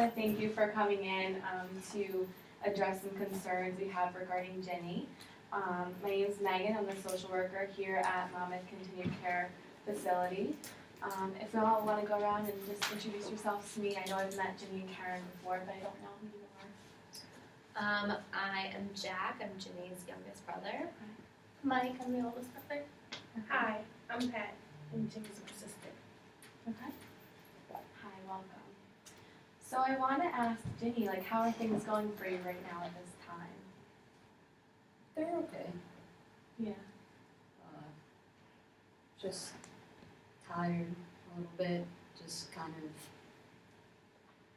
to thank you for coming in to address some concerns we have regarding Ginny. My name is Megan. I'm the social worker here at Monmouth Continued Care Facility. If you all want to go around and just introduce yourselves to me. I know I've met Ginny and Karen before, but I don't know who you are. I am Jack. I'm Ginny's youngest brother. Mike, I'm the oldest brother. Okay. Hi, I'm Pat. I'm Jimmy's sister. Okay. Hi, welcome. So I want to ask Ginny, like, how are things going for you right now at this time? They're okay. Yeah. Just tired a little bit. Just kind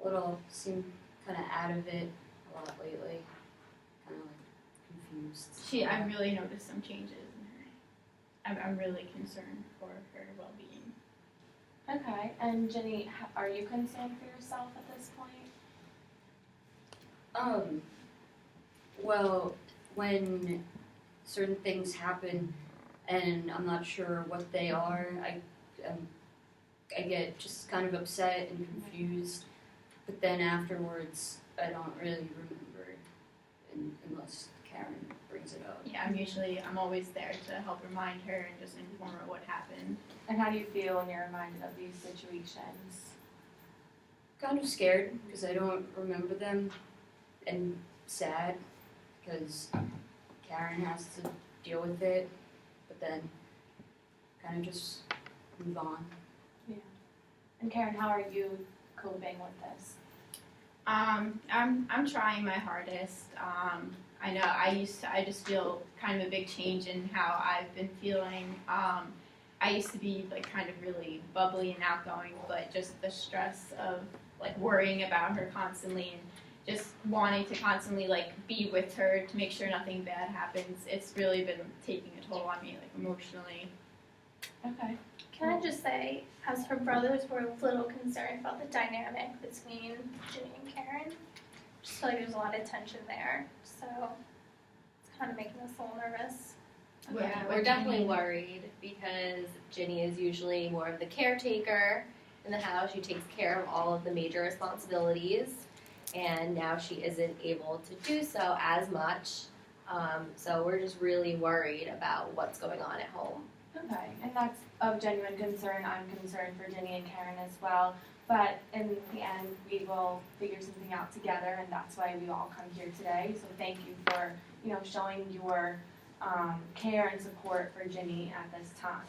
of seem kind of out of it a lot lately. Kind of like confused. I've really noticed some changes in her. I'm really concerned for her well-being. Okay. And Ginny, are you concerned for yourself at this point? Well, when certain things happen and I'm not sure what they are, I get just kind of upset and confused, but then afterwards I don't really remember unless Karen brings it up. Yeah, I'm always there to help remind her and just inform her what happened. And how do you feel when you're reminded of these situations? Kind of scared because I don't remember them, and sad because Karen has to deal with it, but then kind of just move on. Yeah. And Karen, how are you coping with this? I'm trying my hardest. I know I just feel kind of a big change in how I've been feeling. I used to be like kind of really bubbly and outgoing, but just the stress of like worrying about her constantly and just wanting to constantly like be with her to make sure nothing bad happens, it's really been taking a toll on me, like emotionally. Okay. Can I just say, as her brothers, we're a little concerned about the dynamic between Ginny and Karen. Just feel like there's a lot of tension there, so it's kind of making us a little nervous. Yeah, we're definitely worried because Ginny is usually more of the caretaker in the house. She takes care of all of the major responsibilities, and now she isn't able to do so as much. So we're just really worried about what's going on at home. Okay, and that's of genuine concern. I'm concerned for Ginny and Karen as well. But in the end, we will figure something out together, and that's why we all come here today. So thank you for, showing your care and support for Ginny at this time.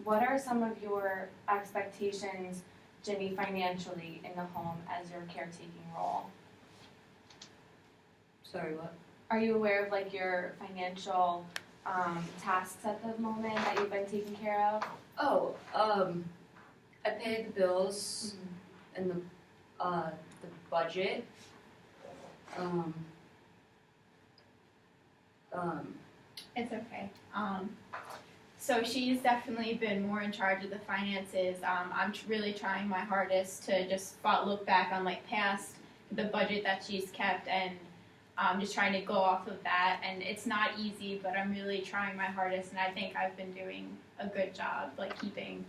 What are some of your expectations, Ginny, financially in the home as your caretaking role? Sorry, what? Are you aware of like your financial tasks at the moment that you've been taking care of? Oh, I pay the bills and the budget. It's okay. So she's definitely been more in charge of the finances. I'm really trying my hardest to just look back on like past the budget that she's kept and just trying to go off of that. And it's not easy, but I'm really trying my hardest, and I think I've been doing a good job, like keeping.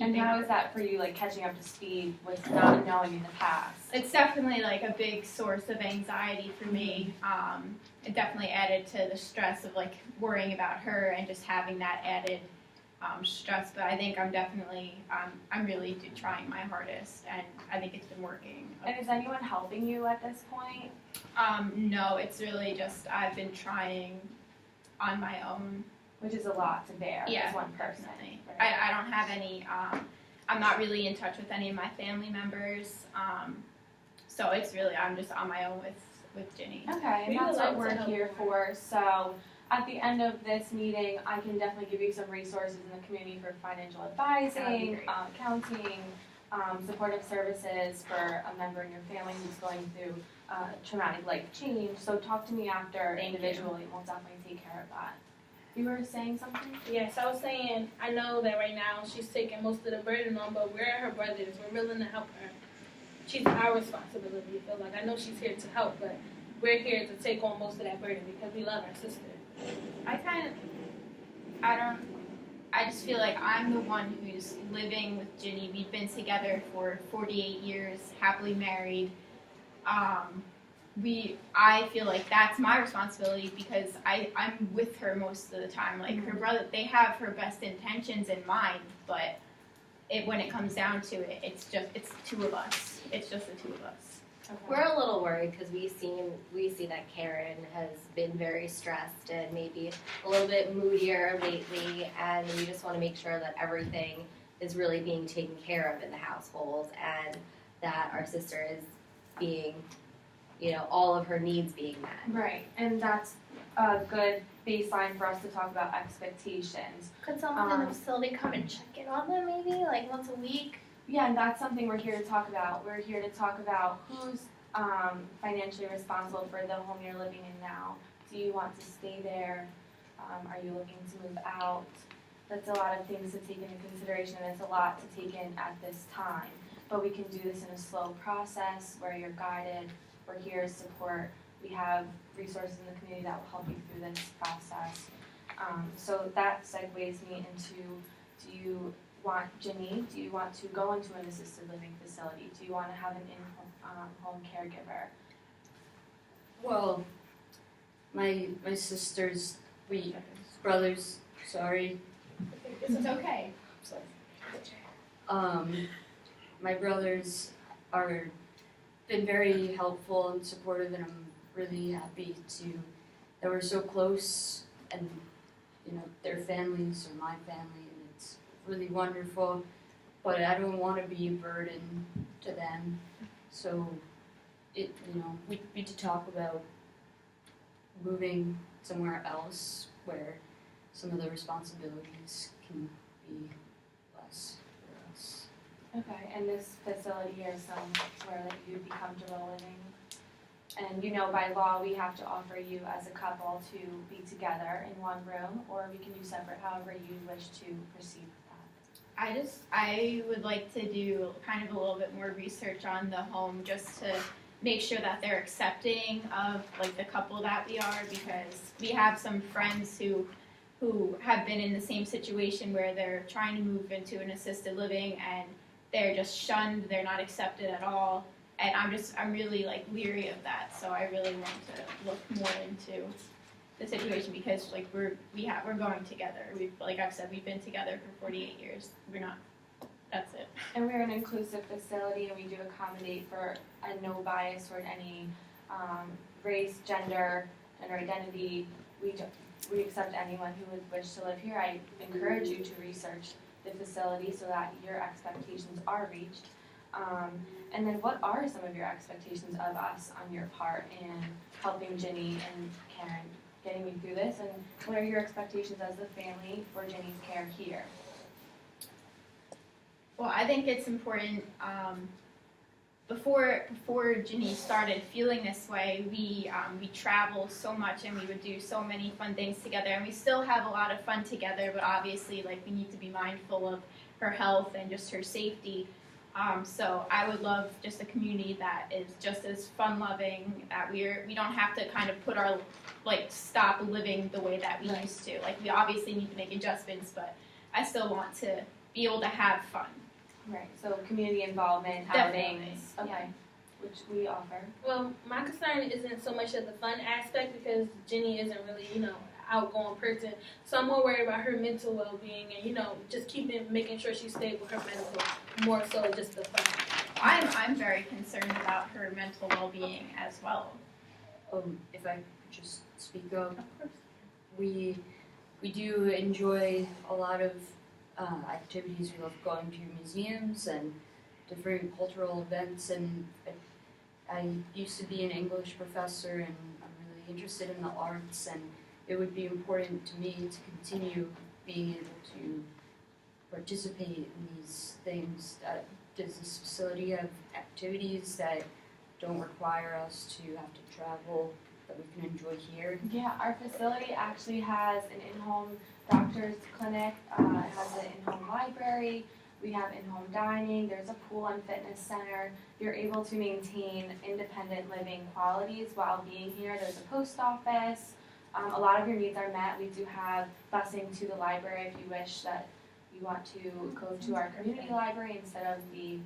And how is that for you, like catching up to speed with not knowing in the past? It's definitely like a big source of anxiety for me. It definitely added to the stress of like worrying about her and just having that added stress. But I think I'm definitely, I'm really trying my hardest, and I think it's been working. And is anyone helping you at this point? No, it's really just I've been trying on my own. Which is a lot to bear as one person. Definitely. Right? I don't have any, I'm not really in touch with any of my family members. So it's really, I'm just on my own with Ginny. Okay, and that's what we're here for. So at the end of this meeting, I can definitely give you some resources in the community for financial advising, accounting, supportive services for a member in your family who's going through traumatic life change. So talk to me after individually, and we'll definitely take care of that. You were saying something? Yes, I was saying, I know that right now she's taking most of the burden on, but we're her brothers. We're willing to help her. She's our responsibility. So, like, I know she's here to help, but we're here to take on most of that burden because we love our sister. I just feel like I'm the one who's living with Ginny. We've been together for 48 years, happily married. I feel like that's my responsibility because I'm with her most of the time. Like her brother, they have her best intentions in mind, but when it comes down to it, it's two of us. It's just the two of us. Okay. We're a little worried because we see that Karen has been very stressed and maybe a little bit moodier lately, and we just want to make sure that everything is really being taken care of in the household and that our sister is being, all of her needs being met. Right, and that's a good baseline for us to talk about expectations. Could someone in the facility come and check in on them maybe, like once a week? Yeah, and that's something we're here to talk about. We're here to talk about who's financially responsible for the home you're living in now. Do you want to stay there? Are you looking to move out? That's a lot of things to take into consideration, and it's a lot to take in at this time. But we can do this in a slow process where you're guided. We're here to support. We have resources in the community that will help you through this process. So that segues me into, do you want to go into an assisted living facility? Do you want to have an in-home caregiver? Well, my brothers, sorry. It's okay. My brothers are been very helpful and supportive, and I'm really happy that we're so close, and their families are my family, and it's really wonderful. But I don't want to be a burden to them, so we need to talk about moving somewhere else where some of the responsibilities can be less for us. Okay, and this facility here is somewhere that you'd be comfortable living? And by law, we have to offer you as a couple to be together in one room, or we can do separate, however you wish to proceed with that. I would like to do kind of a little bit more research on the home just to make sure that they're accepting of like the couple that we are, because we have some friends who have been in the same situation where they're trying to move into an assisted living and they're just shunned, they're not accepted at all, and I'm really like leery of that. So I really want to look more into the situation because like we're going together. Like I've said, we've been together for 48 years. That's it. And we're an inclusive facility, and we do accommodate for a no bias toward any race, gender identity. We accept anyone who would wish to live here. I encourage you to research the facility so that your expectations are reached. And then what are some of your expectations of us on your part in helping Ginny and Karen getting me through this? And what are your expectations as the family for Ginny's care here? Well, I think it's important. Before Ginny started feeling this way, we traveled so much and we would do so many fun things together, and we still have a lot of fun together. But obviously, like we need to be mindful of her health and just her safety. So I would love just a community that is just as fun-loving. That we don't have to kind of put our stop living the way that we used to. Like we obviously need to make adjustments, but I still want to be able to have fun. Right, so community involvement, Definitely, outings, okay, which we offer. Well, my concern isn't so much of the fun aspect because Ginny isn't really, outgoing person. So I'm more worried about her mental well-being and, just making sure she's stable with her mental, more so just the fun. I'm very concerned about her mental well-being as well. If I could just speak up, we do enjoy a lot of activities. We love going to museums and different cultural events, and I used to be an English professor, and I'm really interested in the arts, and it would be important to me to continue being able to participate in these things. Does this facility have activities that don't require us to have to travel, that we can enjoy here? Yeah, our facility actually has an in-home doctor's clinic, it has an in-home library, we have in-home dining, there's a pool and fitness center. You're able to maintain independent living qualities while being here. There's a post office, A lot of your needs are met. We do have busing to the library if you wish that you want to go to our community library instead of the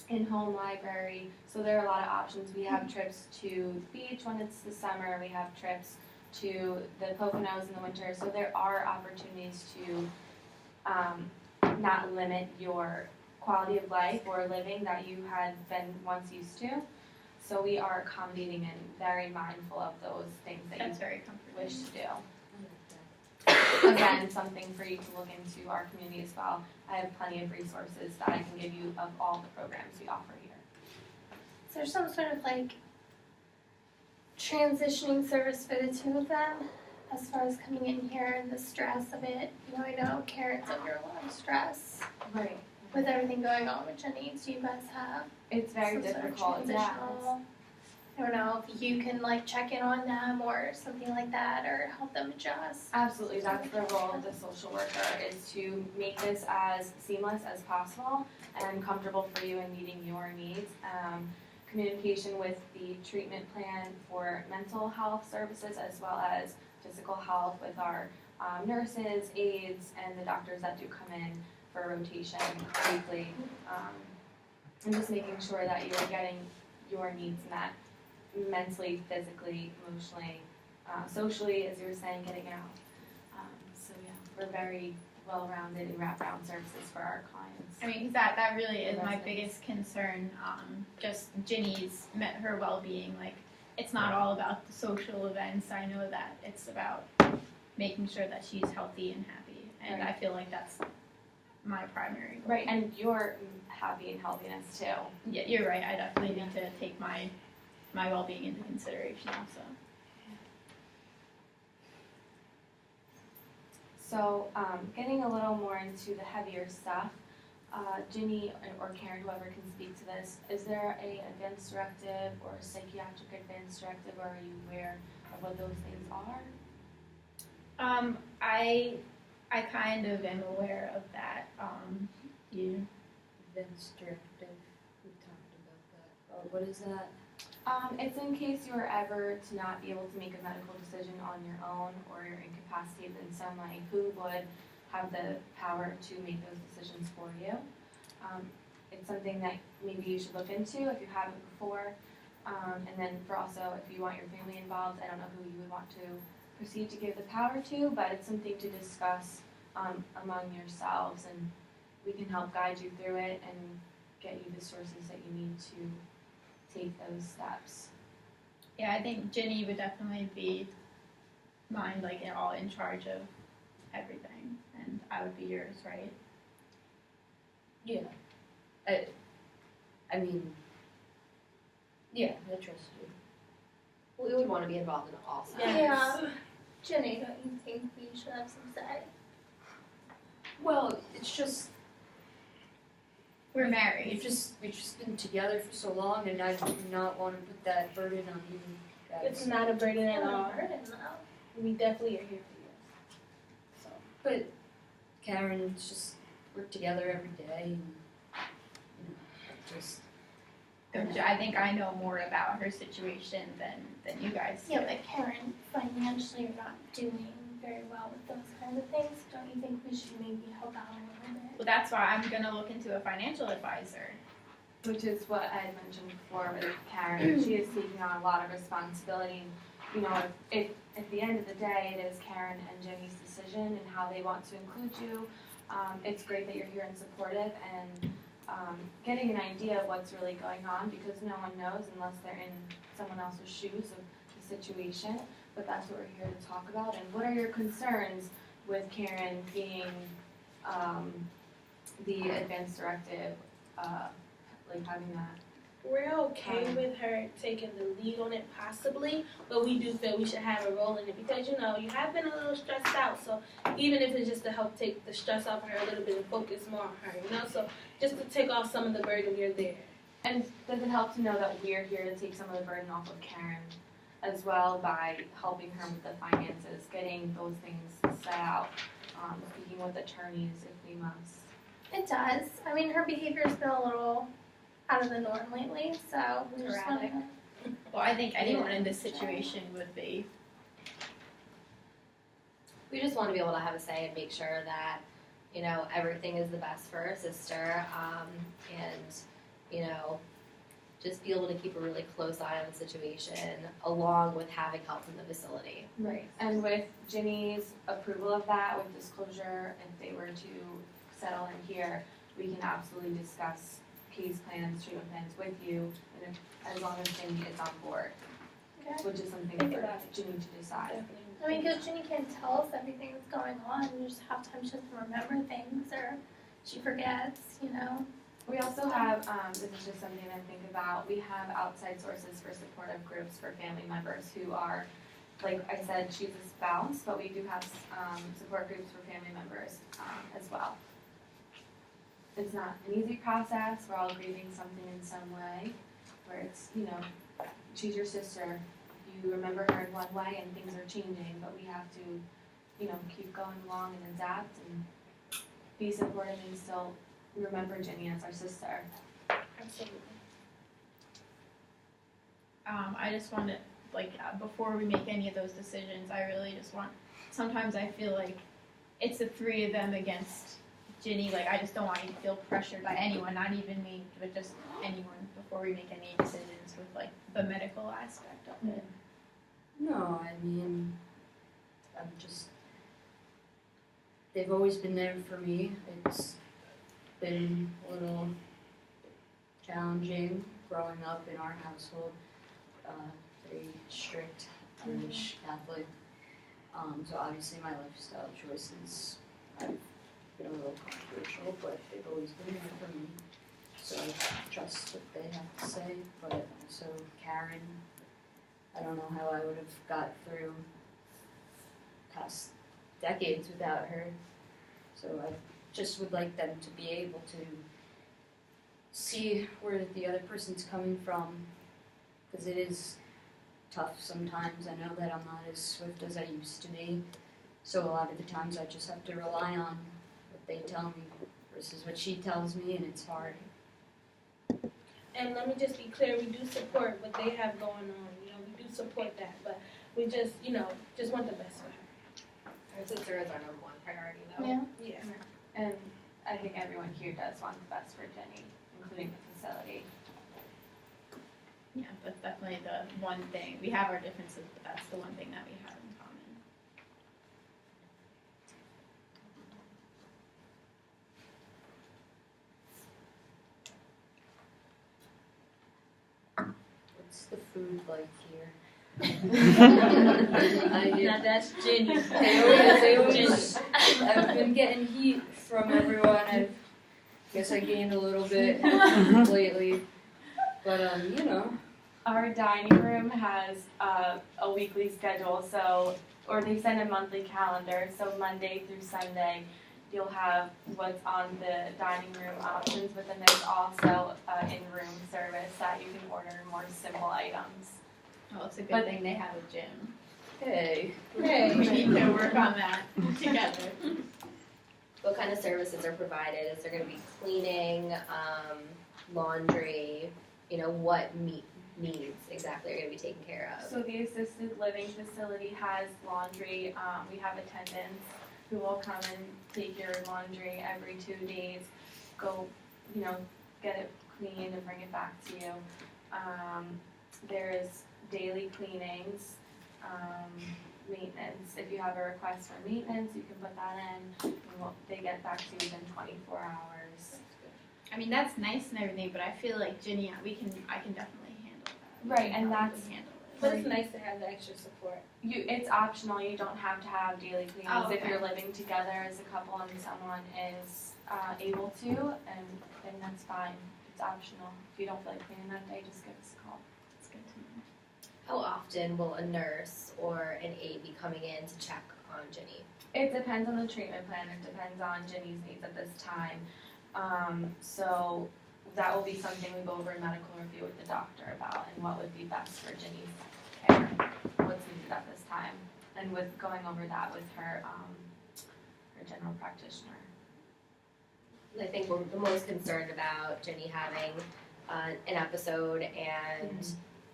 in-home library. So there are a lot of options. We have trips to the beach when it's the summer. We have trips to the Poconos in the winter. So there are opportunities to not limit your quality of life or living that you had been once used to. So we are accommodating and very mindful of those things that That's you very comforting. wish to do. Again, something for you to look into our community as well. I have plenty of resources that I can give you of all the programs we offer here. Is there some sort of like transitioning service for the two of them as far as coming in here and the stress of it? You know, I know Karen's under a lot of stress Right. with everything going on with Jenny. Do you guys have It's very some sort of difficult, yeah. transitional? I don't know if you can like check in on them or something like that, or help them adjust. Absolutely, that's the role of the social worker, is to make this as seamless as possible and comfortable for you in meeting your needs. Communication with the treatment plan for mental health services as well as physical health with our nurses, aides, and the doctors that do come in for rotation weekly. And just making sure that you're getting your needs met mentally, physically, emotionally, socially, as you were saying, getting out. So yeah, we're very well-rounded and wraparound services for our clients. I mean, that really is my biggest concern. Just Ginny's her well-being. Like, it's not all about the social events. I know that it's about making sure that she's healthy and happy, and Right. I feel like that's my primary goal. Right, and your happy and healthiness too. Yeah, you're right. I definitely need to take my well-being into consideration also. So, getting a little more into the heavier stuff, Ginny or Karen, whoever can speak to this, is there a advance directive or a psychiatric advance directive, or are you aware of what those things are? I kind of am aware of that. You Events directive, we talked about that. Oh, what is that? It's in case you are ever to not be able to make a medical decision on your own or you're incapacitated in some way, who would have the power to make those decisions for you. It's something that maybe you should look into if you haven't before. And then for also, if you want your family involved, I don't know who you would want to proceed to give the power to, but it's something to discuss among yourselves, and we can help guide you through it and get you the sources that you need to take those steps. Yeah, I think Ginny would definitely be mine, like all in charge of everything, and I would be yours, right? Yeah. I mean, yeah, I trust you. We would want to be involved in all sides. Yeah. Jenny, don't you think we should have some say? Well, it's just We're married. we've just been together for so long, and I do not want to put that burden on you guys. It's not a burden at all. Burden though. We definitely are here for you. So. But Karen, just work together every day, and just I think I know more about her situation than you guys do. Yeah, but Karen, financially you're not doing very well with those kinds of things. Don't you think we should maybe help out a little bit? Well, that's why I'm gonna look into a financial advisor. Which is what I had mentioned before with Karen. She is taking on a lot of responsibility. You know, if at the end of the day it is Karen and Jenny's decision and how they want to include you, it's great that you're here and supportive and getting an idea of what's really going on, because no one knows unless they're in someone else's shoes of the situation. But that's what we're here to talk about. And what are your concerns with Karen being the advance directive, like having that? We're okay with her taking the lead on it possibly, but we do feel we should have a role in it because, you know, you have been a little stressed out. So even if it's just to help take the stress off of her a little bit and focus more on her, you know, so just to take off some of the burden, you're there. And does it help to know that we're here to take some of the burden off of Karen as well by helping her with the finances, getting those things set out, speaking with attorneys if we must? It does. I mean, her behavior's been a little out of the norm lately, so we just want Erratic. to. Well, I think anyone in this situation would be we just want to be able to have a say and make sure that, you know, everything is the best for our sister, and, you know, just be able to keep a really close eye on the situation along with having help from the facility. Right, and with Ginny's approval of that, with disclosure, if they were to settle in here, we can absolutely discuss case plans, treatment plans with you, and as long as Ginny is on board, Okay. which is something Think for about it. Ginny to decide. I mean, because Ginny can't tell us everything that's going on, and just half time she doesn't remember things, or she forgets, you know? We also have, this is just something to think about, we have outside sources for supportive groups for family members who are, like I said, she's a spouse, but we do have, support groups for family members, as well. It's not an easy process, we're all grieving something in some way, where it's, you know, she's your sister, you remember her in one way and things are changing, but we have to, you know, keep going along and adapt and be supportive and still remember Ginny as our sister. Absolutely. I just want to, like, before we make any of those decisions, I really just want, sometimes I feel like it's the three of them against Ginny. Like, I just don't want you to feel pressured by anyone, not even me, but just anyone, before we make any decisions with, like, the medical aspect of it. No, I mean, they've always been there for me. It's been a little challenging growing up in our household, very strict Irish Catholic. So obviously my lifestyle choices have been a little controversial, but they've always been there for me. So I trust what they have to say, but also Karen, I don't know how I would have got through past decades without her. So I just would like them to be able to see where the other person's coming from, because it is tough sometimes. I know that I'm not as swift as I used to be, so a lot of the times I just have to rely on what they tell me versus what she tells me, and it's hard. And let me just be clear, we do support what they have going on, you know, we do support that, but we just, you know, just want the best for her. Our sister is our number one priority though. Yeah. Yeah. And I think everyone here does want the best for Jenny, including the facility. Yeah, that's definitely the one thing. We have our differences, but that's the one thing that we have in common. What's the food like here? Now that's Ginny. They always, I've been getting heat from everyone. I guess I gained a little bit lately. But, you know. Our dining room has a weekly schedule, or they send a monthly calendar, so Monday through Sunday, you'll have what's on the dining room options, but then there's also in-room service that you can order more simple items. Well, it's a good But- thing they have a gym. Hey. We need to work on that together. What kind of services are provided? Is there going to be cleaning, laundry? You know, what needs exactly are going to be taken care of? So the assisted living facility has laundry. We have attendants who will come and take your laundry every 2 days, go, you know, get it cleaned and bring it back to you. There's daily cleanings, maintenance. If you have a request for maintenance, you can put that in. They get back to you within 24 hours. I mean, that's nice and everything, but I feel like Ginny, I can definitely handle that. We Right, can and probably that's- handle it. But it's nice to have the extra support. It's optional. You don't have to have daily cleanings Oh, if okay. you're living together as a couple and someone is able to, and then that's fine. It's optional. If you don't feel like cleaning that day, just give us a call. It's good to know. How often will a nurse or an aide be coming in to check on Ginny? It depends on the treatment plan. It depends on Ginny's needs at this time. So that will be something we go over in medical review with the doctor about, and what would be best for Ginny's care, what's needed at this time, and with going over that with her general practitioner. I think we're the most concerned about Ginny having an episode and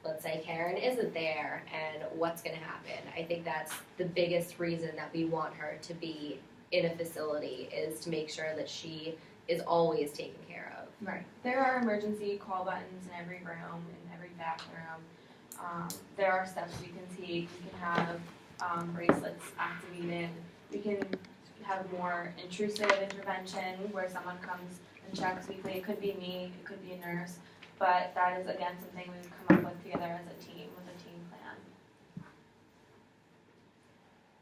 let's say Karen isn't there and what's going to happen. I think that's the biggest reason that we want her to be in a facility, is to make sure that she is always taken care of. Right. There are emergency call buttons in every room, in every bathroom. There are steps we can take. We can have bracelets activated. We can have more intrusive intervention where someone comes and checks weekly. It could be me, it could be a nurse, but that is again something we've come up with together as a team with a team plan.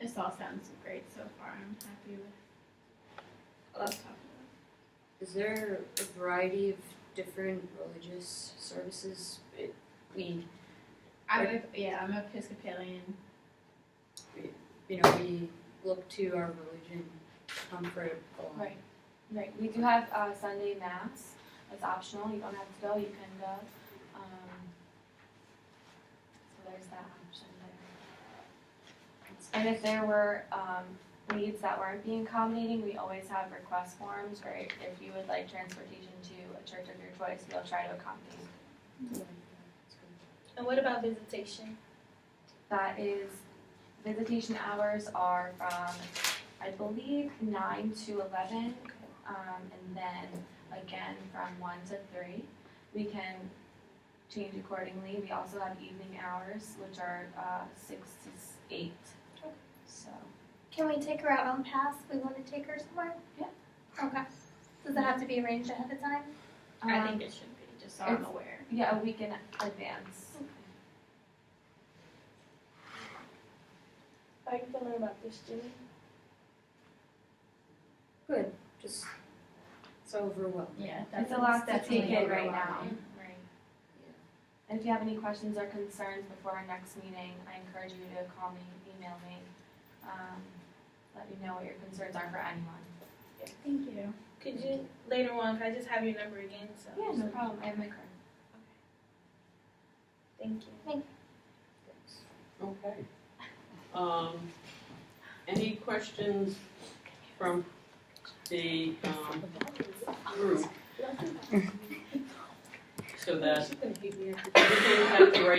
This all sounds great so far. I'm happy with us talking about. Is there a variety of different religious services? I'm Episcopalian. We look to our religion comfort along. Right. Right. We do have Sunday Mass. It's optional. You don't have to go. You can go. So there's that option there. And if there were needs that weren't being accommodating, we always have request forms, or if you would like transportation to a church of your choice, we'll try to accommodate. And what about visitation? That is, visitation hours are from, I believe, 9 to 11, and then again from 1 to 3. We can change accordingly. We also have evening hours, which are 6 to 8. So. Can we take her out on pass if we want to take her somewhere? Yeah. Okay. Does it have to be arranged ahead of time? I think it should be, just so I'm aware. Yeah, a week in advance. How are you feeling about this, Jenny? Good. Just so overwhelming. Yeah, It's a lot to definitely take in right now. overwhelming. Right. And if you have any questions or concerns before our next meeting, I encourage you to call me, email me, let me know what your concerns are for anyone. Thank you. Could you, later on, could I just have your number again? So Yeah, no problem. I have my card. Thank you. Okay. Any questions from the group? So that everything has the right